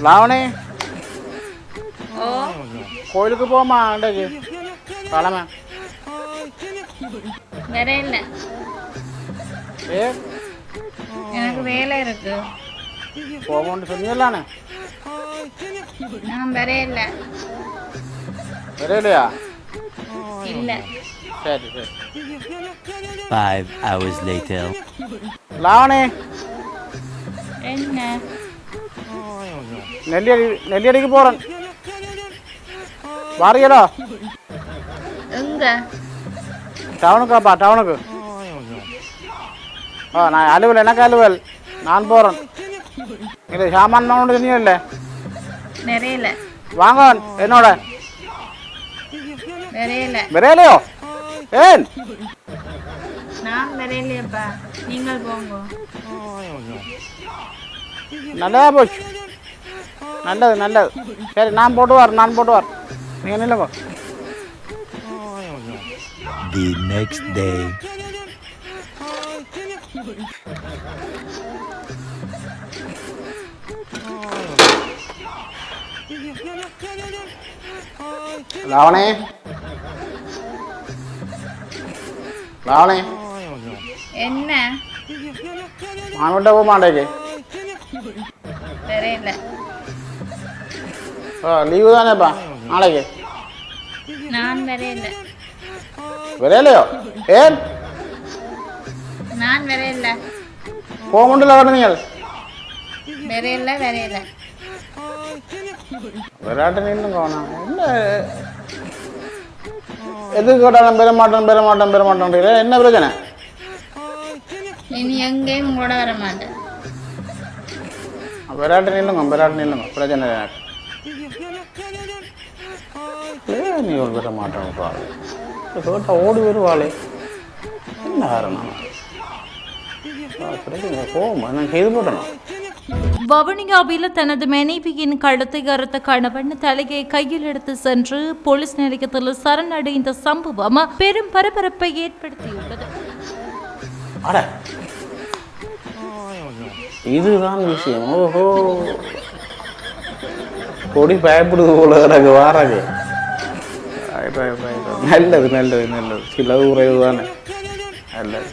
ലാവണേ கோயிலுக்கு போமா அண்டைக்கு கிளம்ப வரையில ஏ எனக்கு வேலை இருக்கு போகணும்னு சொன்னீங்களானே நான் வரையில வரையிலையா இல்ல சரி சரி 5 hours later. லாவணே என்ன நெல்லியடிக்கு போகிறேன் வாரியலோ எங்க டவுனுக்காப்பா டவுனுக்கு நான் அலுவல் எனக்கு அலுவல் நான் போகிறேன் இல்லை சாமான் வாங்கணும் சொன்னீங்கல்ல வரையில வாங்க என்னோட வரையில விரையிலையோ ஏன் நான் வரையிலையப்பா நீங்கள் போங்க நல்லதா போச்சு நல்லது நல்லது சரி நான் போட்டு வரேன் நீங்கள் நில்லுங்க The next day. லாவணே லாவணே என்ன மான்விட்ட போக மாட்டேக்கு வரையில லீவு தானேப்பா நாளைக்கு நான் வரையில விரையிலையோ ஏன் நான் வரையில போக முடியல வரணுங்க வரையில விராட்டு நின்னுங்க என்ன எதுக்கு கேட்டாலும் பெற மாட்டேன் என்ன பிரச்சனை இனி எங்கேயும் கூட வர மாட்டேன் விராட்டு நில்லுங்க பிரச்சனை எனக்கு ஏன் நீ ஒரு பெற மாட்டேன் கேட்டா ஓடி வருவாளே என்ன காரணம் பிரச்சனை போமா நான் செய்து போட்டணும். வவுனியாவில் தனது மனைவியின் கழுத்தை அறுத்த கணவன் தலையை கையில் எடுத்து சென்று போலீஸ் நிலையத்தில் சரணடைந்த சம்பவம் பெரும் பரபரப்பை ஏற்படுத்தியுள்ளது. இதுதான் விஷயம். ஓஹோ கொடி பயப்படுது போல எனக்கு வாராது. நல்லது சில உறைவு தானே நல்லது.